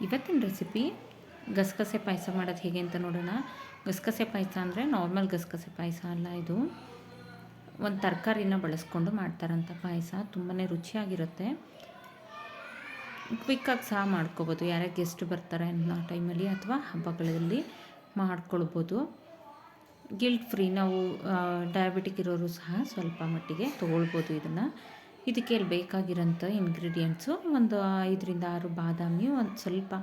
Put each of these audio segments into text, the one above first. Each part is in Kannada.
ಇವತ್ತಿನ ರೆಸಿಪಿ ಗಸಗಸೆ ಪಾಯಸ ಮಾಡೋದು ಹೇಗೆ ಅಂತ ನೋಡೋಣ. ಗಸಗಸೆ ಪಾಯಸ ಅಂದರೆ ನಾರ್ಮಲ್ ಗಸಗಸೆ ಪಾಯಸ ಅಲ್ಲ, ಇದು ಒಂದು ತರಕಾರಿನ ಬಳಸ್ಕೊಂಡು ಮಾಡ್ತಾರಂಥ ಪಾಯಸ. ತುಂಬಾ ರುಚಿಯಾಗಿರುತ್ತೆ, ಕ್ವಿಕ್ಕಾಗಿ ಸಹ ಮಾಡ್ಕೊಬೋದು. ಯಾರೇ ಗೆಸ್ಟ್ ಬರ್ತಾರೆ ಅನ್ನೋ ಟೈಮಲ್ಲಿ ಅಥವಾ ಹಬ್ಬಗಳಲ್ಲಿ ಮಾಡ್ಕೊಳ್ಬೋದು. ಗಿಲ್ಟ್ ಫ್ರೀ, ನಾವು ಡಯಾಬಿಟಿಕ್ ಇರೋರು ಸಹ ಸ್ವಲ್ಪ ಮಟ್ಟಿಗೆ ತೊಗೊಳ್ಬೋದು ಇದನ್ನು. ಇದಕ್ಕೆ ಬೇಕಾಗಿರೋಂಥ ಇಂಗ್ರೀಡಿಯೆಂಟ್ಸು ಒಂದು 5ರಿಂದ 6 ಬಾದಾಮಿ, ಒಂದು ಸ್ವಲ್ಪ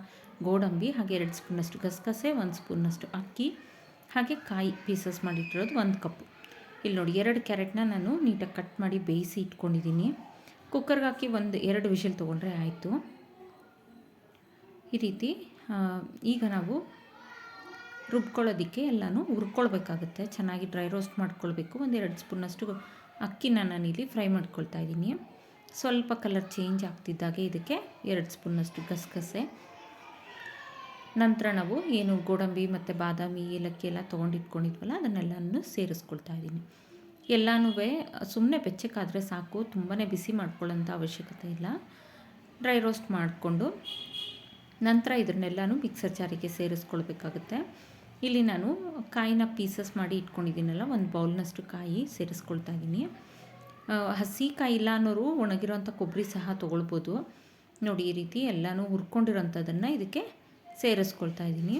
ಗೋಡಂಬಿ, ಹಾಗೆ 2 ಸ್ಪೂನಷ್ಟು ಗಸಗಸೆ, 1 ಸ್ಪೂನಷ್ಟು ಅಕ್ಕಿ, ಹಾಗೆ ಕಾಯಿ ಪೀಸಸ್ ಮಾಡಿಟ್ಟಿರೋದು 1 ಕಪ್ಪು. ಇಲ್ಲಿ ನೋಡಿ 2 ಕ್ಯಾರೆಟ್ನ ನಾನು ನೀಟಾಗಿ ಕಟ್ ಮಾಡಿ ಬೇಯಿಸಿ ಇಟ್ಕೊಂಡಿದ್ದೀನಿ. ಕುಕ್ಕರ್ಗೆ ಹಾಕಿ 1-2 ವಿಷಲ್ ತೊಗೊಂಡ್ರೆ ಆಯಿತು. ಈ ರೀತಿ ಈಗ ನಾವು ರುಬ್ಕೊಳ್ಳೋದಕ್ಕೆ ಎಲ್ಲನೂ ಹುರ್ಕೊಳ್ಬೇಕಾಗುತ್ತೆ. ಚೆನ್ನಾಗಿ ಡ್ರೈ ರೋಸ್ಟ್ ಮಾಡ್ಕೊಳ್ಬೇಕು. 1-2 ಸ್ಪೂನಷ್ಟು ಅಕ್ಕಿನ ನಾನಿಲ್ಲಿ ಫ್ರೈ ಮಾಡ್ಕೊಳ್ತಾ ಇದ್ದೀನಿ. ಸ್ವಲ್ಪ ಕಲರ್ ಚೇಂಜ್ ಆಗ್ತಿದ್ದಾಗೆ ಇದಕ್ಕೆ 2 ಸ್ಪೂನಷ್ಟು ಗಸಗಸೆ, ನಂತರ ನಾವು ಏನು ಗೋಡಂಬಿ ಮತ್ತು ಬಾದಾಮಿ, ಏಲಕ್ಕಿ ಎಲ್ಲ ತೊಗೊಂಡಿಟ್ಕೊಂಡಿದ್ವಲ್ಲ ಅದನ್ನೆಲ್ಲನೂ ಸೇರಿಸ್ಕೊಳ್ತಾ ಇದ್ದೀನಿ. ಎಲ್ಲನೂ ಸುಮ್ಮನೆ ಬೆಚ್ಚಕ್ಕಾದರೆ ಸಾಕು, ತುಂಬಾ ಬಿಸಿ ಮಾಡ್ಕೊಳ್ಳೋಂಥ ಅವಶ್ಯಕತೆ ಇಲ್ಲ. ಡ್ರೈ ರೋಸ್ಟ್ ಮಾಡಿಕೊಂಡು ನಂತರ ಇದನ್ನೆಲ್ಲನೂ ಮಿಕ್ಸರ್ ಜಾರಿಗೆ ಸೇರಿಸ್ಕೊಳ್ಬೇಕಾಗುತ್ತೆ. ಇಲ್ಲಿ ನಾನು ಕಾಯಿನ ಪೀಸಸ್ ಮಾಡಿ ಇಟ್ಕೊಂಡಿದ್ದೀನಲ್ಲ, 1 ಬೌಲ್ನಷ್ಟು ಕಾಯಿ ಸೇರಿಸ್ಕೊಳ್ತಾ ಇದ್ದೀನಿ. ಹಸಿ ಕಾಯಿ ಇಲ್ಲ ಅನ್ನೋರು ಒಣಗಿರೋಂಥ ಕೊಬ್ಬರಿ ಸಹ ತೊಗೊಳ್ಬೋದು. ನೋಡಿ ಈ ರೀತಿ ಎಲ್ಲನೂ ಹುರ್ಕೊಂಡಿರೋಂಥದ್ದನ್ನು ಇದಕ್ಕೆ ಸೇರಿಸ್ಕೊಳ್ತಾ ಇದ್ದೀನಿ.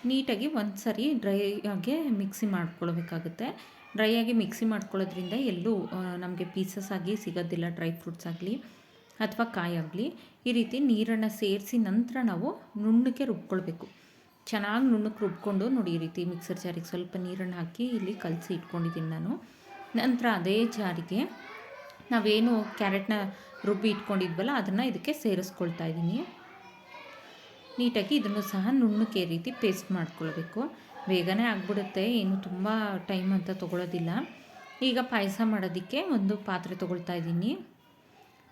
ನೀಟಾಗಿ ಒಂದು ಸರಿ ಡ್ರೈ ಆಗಿ ಮಿಕ್ಸಿ ಮಾಡ್ಕೊಳ್ಬೇಕಾಗುತ್ತೆ. ಡ್ರೈ ಆಗಿ ಮಿಕ್ಸಿ ಮಾಡ್ಕೊಳ್ಳೋದ್ರಿಂದ ಎಲ್ಲೂ ನಮಗೆ ಪೀಸಸ್ ಆಗಿ ಸಿಗೋದಿಲ್ಲ, ಡ್ರೈ ಫ್ರೂಟ್ಸ್ ಆಗಲಿ ಅಥವಾ ಕಾಯಿ ಆಗಲಿ. ಈ ರೀತಿ ನೀರನ್ನು ಸೇರಿಸಿ ನಂತರ ನಾವು ನುಣ್ಣಕ್ಕೆ ರುಬ್ಕೊಳ್ಬೇಕು. ಚೆನ್ನಾಗಿ ನುಣ್ಣಕ್ಕೆ ರುಬ್ಕೊಂಡು ನೋಡಿ ಈ ರೀತಿ ಮಿಕ್ಸರ್ ಜಾರಿಗೆ ಸ್ವಲ್ಪ ನೀರನ್ನು ಹಾಕಿ ಇಲ್ಲಿ ಕಲಸಿ ಇಟ್ಕೊಂಡಿದ್ದೀನಿ ನಾನು. ನಂತರ ಅದೇ ಜಾರಿಗೆ ನಾವೇನು ಕ್ಯಾರೆಟ್ನ ರುಬ್ಬಿ ಇಟ್ಕೊಂಡಿದ್ವಲ್ಲ ಅದನ್ನು ಇದಕ್ಕೆ ಸೇರಿಸ್ಕೊಳ್ತಾ ಇದ್ದೀನಿ. ನೀಟಾಗಿ ಇದನ್ನು ಸಹ ನುಣ್ಣಕ್ಕೆ ರೀತಿ ಪೇಸ್ಟ್ ಮಾಡ್ಕೊಳ್ಬೇಕು. ಬೇಗನೆ ಆಗಿಬಿಡುತ್ತೆ, ಏನು ತುಂಬ ಟೈಮ್ ಅಂತ ತೊಗೊಳೋದಿಲ್ಲ. ಈಗ ಪಾಯಸ ಮಾಡೋದಕ್ಕೆ ಒಂದು ಪಾತ್ರೆ ತೊಗೊಳ್ತಾ ಇದ್ದೀನಿ.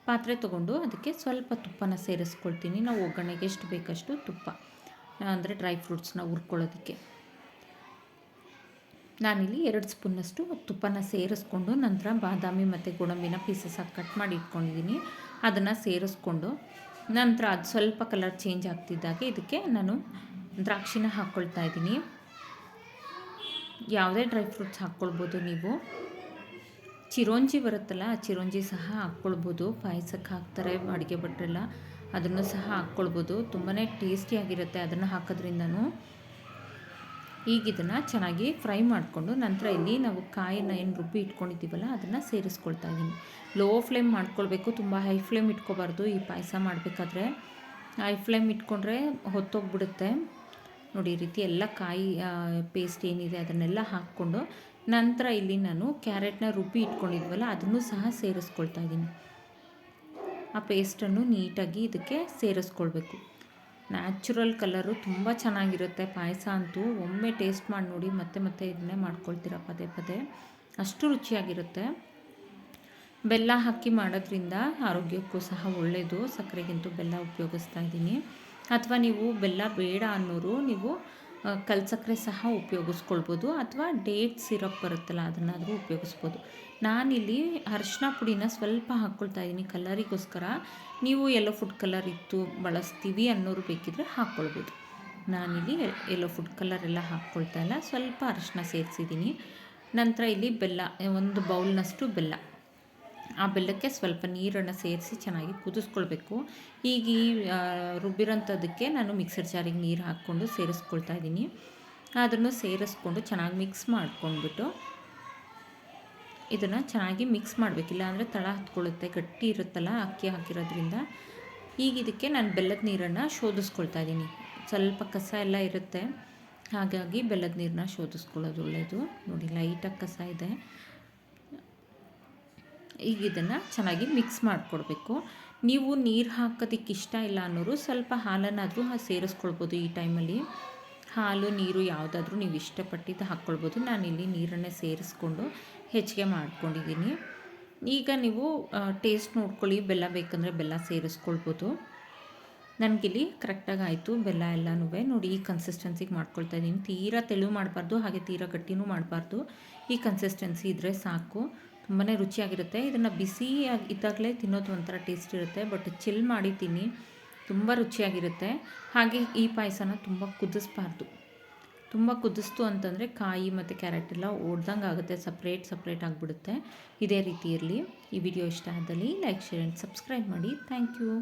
ಪಾತ್ರೆ ತೊಗೊಂಡು ಅದಕ್ಕೆ ಸ್ವಲ್ಪ ತುಪ್ಪನ ಸೇರಿಸ್ಕೊಳ್ತೀನಿ. ನಾವು ಒಗ್ಗರಣೆಗೆ ಎಷ್ಟು ಬೇಕಷ್ಟು ತುಪ್ಪ, ಅಂದರೆ ಡ್ರೈ ಫ್ರೂಟ್ಸ್ನ ಹುರ್ಕೊಳ್ಳೋದಕ್ಕೆ ನಾನಿಲ್ಲಿ 2 ಸ್ಪೂನಷ್ಟು ತುಪ್ಪನ ಸೇರಿಸ್ಕೊಂಡು ನಂತರ ಬಾದಾಮಿ ಮತ್ತು ಗೋಡಂಬಿನ ಪೀಸಸ್ಸಾಗಿ ಕಟ್ ಮಾಡಿ ಇಟ್ಕೊಂಡಿದ್ದೀನಿ. ಅದನ್ನು ಸೇರಿಸ್ಕೊಂಡು ನಂತರ ಅದು ಸ್ವಲ್ಪ ಕಲರ್ ಚೇಂಜ್ ಆಗ್ತಿದ್ದಾಗೆ ಇದಕ್ಕೆ ನಾನು ದ್ರಾಕ್ಷಿನ ಹಾಕ್ಕೊಳ್ತಾ ಇದ್ದೀನಿ. ಯಾವುದೇ ಡ್ರೈ ಫ್ರೂಟ್ಸ್ ಹಾಕ್ಕೊಳ್ಬೋದು ನೀವು. ಚಿರೋಂಜಿ ಬರುತ್ತಲ್ಲ, ಚಿರೋಂಜಿ ಸಹ ಹಾಕ್ಕೊಳ್ಬೋದು. ಪಾಯಸಕ್ಕೆ ಹಾಕ್ತಾರೆ ಅಡುಗೆ ಭಟ್ರೆಲ್ಲ, ಅದನ್ನು ಸಹ ಹಾಕ್ಕೊಳ್ಬೋದು. ತುಂಬಾ ಟೇಸ್ಟಿಯಾಗಿರುತ್ತೆ ಅದನ್ನು ಹಾಕೋದ್ರಿಂದನೂ. ಈಗ ಇದನ್ನು ಚೆನ್ನಾಗಿ ಫ್ರೈ ಮಾಡಿಕೊಂಡು ನಂತರ ಇಲ್ಲಿ ನಾವು ಕಾಯಿನ ಏನು ರುಬ್ಬಿ ಇಟ್ಕೊಂಡಿದ್ದೀವಲ್ಲ ಅದನ್ನು ಸೇರಿಸ್ಕೊಳ್ತಾ ಇದ್ದೀನಿ. ಲೋ ಫ್ಲೇಮ್ ಮಾಡ್ಕೊಳ್ಬೇಕು, ತುಂಬ ಹೈ ಫ್ಲೇಮ್ ಇಟ್ಕೋಬಾರ್ದು. ಈ ಪಾಯಸ ಮಾಡಬೇಕಾದ್ರೆ ಹೈ ಫ್ಲೇಮ್ ಇಟ್ಕೊಂಡ್ರೆ ಹೊತ್ತೋಗ್ಬಿಡುತ್ತೆ. ನೋಡಿ ಈ ರೀತಿ ಎಲ್ಲ ಕಾಯಿ ಪೇಸ್ಟ್ ಏನಿದೆ ಅದನ್ನೆಲ್ಲ ಹಾಕ್ಕೊಂಡು ನಂತರ ಇಲ್ಲಿ ನಾನು ಕ್ಯಾರೆಟ್ನ ರುಬ್ಬಿ ಇಟ್ಕೊಂಡಿದ್ವಲ್ಲ ಅದನ್ನು ಸಹ ಸೇರಿಸ್ಕೊಳ್ತಾ ಇದ್ದೀನಿ. ಆ ಪೇಸ್ಟನ್ನು ನೀಟಾಗಿ ಇದಕ್ಕೆ ಸೇರಿಸ್ಕೊಳ್ಬೇಕು. ನ್ಯಾಚುರಲ್ ಕಲರು ತುಂಬ ಚೆನ್ನಾಗಿರುತ್ತೆ ಪಾಯಸ ಅಂತೂ. ಒಮ್ಮೆ ಟೇಸ್ಟ್ ಮಾಡಿ ನೋಡಿ, ಮತ್ತೆ ಮತ್ತೆ ಇದನ್ನೇ ಮಾಡ್ಕೊಳ್ತೀರ ಪದೇ ಪದೇ, ಅಷ್ಟು ರುಚಿಯಾಗಿರುತ್ತೆ. ಬೆಲ್ಲ ಹಾಕಿ ಮಾಡೋದ್ರಿಂದ ಆರೋಗ್ಯಕ್ಕೂ ಸಹ ಒಳ್ಳೆಯದು. ಸಕ್ಕರೆಗಿಂತೂ ಬೆಲ್ಲ ಉಪಯೋಗಿಸ್ತಾ ಇದ್ದೀನಿ. ಅಥವಾ ನೀವು ಬೆಲ್ಲ ಬೇಡ ಅನ್ನೋರು ನೀವು ಕಲ್ಸಕ್ಕರೆ ಸಹ ಉಪಯೋಗಿಸ್ಕೊಳ್ಬೋದು, ಅಥವಾ ಡೇಟ್ ಸಿರಪ್ ಬರುತ್ತಲ್ಲ ಅದನ್ನಾದರೂ ಉಪಯೋಗಿಸ್ಬೋದು. ನಾನಿಲ್ಲಿ ಅರಿಶಿನ ಪುಡಿನ ಸ್ವಲ್ಪ ಹಾಕ್ಕೊಳ್ತಾ ಇದ್ದೀನಿ ಕಲರಿಗೋಸ್ಕರ. ನೀವು ಎಲ್ಲೋ ಫುಡ್ ಕಲರ್ ಇತ್ತು ಬಳಸ್ತೀವಿ ಅನ್ನೋರು ಬೇಕಿದ್ರೆ ಹಾಕ್ಕೊಳ್ಬೋದು. ನಾನಿಲ್ಲಿ ಎಲ್ಲೋ ಫುಡ್ ಕಲರ್ ಎಲ್ಲ ಹಾಕ್ಕೊಳ್ತಾ ಇಲ್ಲ, ಸ್ವಲ್ಪ ಅರಿಶಿನ ಸೇರಿಸಿದ್ದೀನಿ. ನಂತರ ಇಲ್ಲಿ ಬೆಲ್ಲ, 1 ಬೌಲ್ನಷ್ಟು ಬೆಲ್ಲ, ಆ ಬೆಲ್ಲಕ್ಕೆ ಸ್ವಲ್ಪ ನೀರನ್ನು ಸೇರಿಸಿ ಚೆನ್ನಾಗಿ ಕುದಿಸ್ಕೊಳ್ಬೇಕು. ಈಗ ಈ ರುಬ್ಬಿರೋಂಥದ್ದಕ್ಕೆ ನಾನು ಮಿಕ್ಸರ್ ಜಾರಿಗೆ ನೀರು ಹಾಕ್ಕೊಂಡು ಸೇರಿಸ್ಕೊಳ್ತಾ ಇದ್ದೀನಿ. ಅದನ್ನು ಸೇರಿಸ್ಕೊಂಡು ಚೆನ್ನಾಗಿ ಮಿಕ್ಸ್ ಮಾಡ್ಕೊಂಡ್ಬಿಟ್ಟು ಇದನ್ನು ಚೆನ್ನಾಗಿ ಮಿಕ್ಸ್ ಮಾಡಬೇಕಿಲ್ಲ ಅಂದರೆ ತಳ ಹತ್ಕೊಳ್ಳುತ್ತೆ, ಗಟ್ಟಿ ಇರುತ್ತಲ್ಲ ಅಕ್ಕಿ ಹಾಕಿರೋದ್ರಿಂದ. ಈಗ ಇದಕ್ಕೆ ನಾನು ಬೆಲ್ಲದ ನೀರನ್ನು ಶೋಧಿಸ್ಕೊಳ್ತಾ ಇದ್ದೀನಿ. ಸ್ವಲ್ಪ ಕಸ ಎಲ್ಲ ಇರುತ್ತೆ, ಹಾಗಾಗಿ ಬೆಲ್ಲದ ನೀರನ್ನ ಶೋಧಿಸ್ಕೊಳ್ಳೋದು ಒಳ್ಳೆಯದು. ನೋಡಿ ಲೈಟಾಗಿ ಕಸ ಇದೆ. ಈಗ ಇದನ್ನು ಚೆನ್ನಾಗಿ ಮಿಕ್ಸ್ ಮಾಡಿಕೊಡ್ಬೇಕು. ನೀವು ನೀರು ಹಾಕೋದಕ್ಕೆ ಇಷ್ಟ ಇಲ್ಲ ಅನ್ನೋರು ಸ್ವಲ್ಪ ಹಾಲನ್ನಾದರೂ ಸೇರಿಸ್ಕೊಳ್ಬೋದು. ಈ ಟೈಮಲ್ಲಿ ಹಾಲು ನೀರು ಯಾವುದಾದ್ರೂ ನೀವು ಇಷ್ಟಪಟ್ಟಿದ್ದು ಹಾಕ್ಕೊಳ್ಬೋದು. ನಾನಿಲ್ಲಿ ನೀರನ್ನೇ ಸೇರಿಸ್ಕೊಂಡು ಹೆಚ್ಚಿಗೆ ಮಾಡ್ಕೊಂಡಿದ್ದೀನಿ. ಈಗ ನೀವು ಟೇಸ್ಟ್ ನೋಡ್ಕೊಳ್ಳಿ, ಬೆಲ್ಲ ಬೇಕಂದರೆ ಬೆಲ್ಲ ಸೇರಿಸ್ಕೊಳ್ಬೋದು. ನನಗಿಲ್ಲಿ ಕರೆಕ್ಟಾಗಿ ಆಯಿತು ಬೆಲ್ಲ ಎಲ್ಲನೂ. ನೋಡಿ ಈ ಕನ್ಸಿಸ್ಟೆನ್ಸಿಗೆ ಮಾಡ್ಕೊಳ್ತಾ ಇದ್ದೀನಿ. ತೀರಾ ತೆಳು ಮಾಡಬಾರ್ದು, ಹಾಗೆ ತೀರಾ ಗಟ್ಟಿನೂ ಮಾಡಬಾರ್ದು. ಈ ಕನ್ಸಿಸ್ಟೆನ್ಸಿ ಇದ್ದರೆ ಸಾಕು, ತುಂಬಾ ರುಚಿಯಾಗಿರುತ್ತೆ. ಇದನ್ನು ಬಿಸಿಯಾಗಿ ಇದ್ದಾಗಲೇ ತಿನ್ನೋದು ಒಂಥರ ಟೇಸ್ಟ್ ಇರುತ್ತೆ, ಬಟ್ ಚಿಲ್ ಮಾಡಿ ತಿನ್ನಿ, ತುಂಬ ರುಚಿಯಾಗಿರುತ್ತೆ. ಹಾಗೆ ಈ ಪಾಯಸನ ತುಂಬ ಕುದಿಸ್ಬಾರ್ದು. ತುಂಬ ಕುದಿಸ್ತು ಅಂತಂದರೆ ಕಾಯಿ ಮತ್ತು ಕ್ಯಾರೆಟ್ ಎಲ್ಲ ಒಡ್ದಂಗೆ ಆಗುತ್ತೆ, ಸಪ್ರೇಟ್ ಆಗಿಬಿಡುತ್ತೆ. ಇದೇ ರೀತಿ ಇರಲಿ. ಈ ವಿಡಿಯೋ ಇಷ್ಟ ಆದಲ್ಲಿ ಲೈಕ್, ಶೇರ್ ಆ್ಯಂಡ್ ಸಬ್ಸ್ಕ್ರೈಬ್ ಮಾಡಿ. Thank you.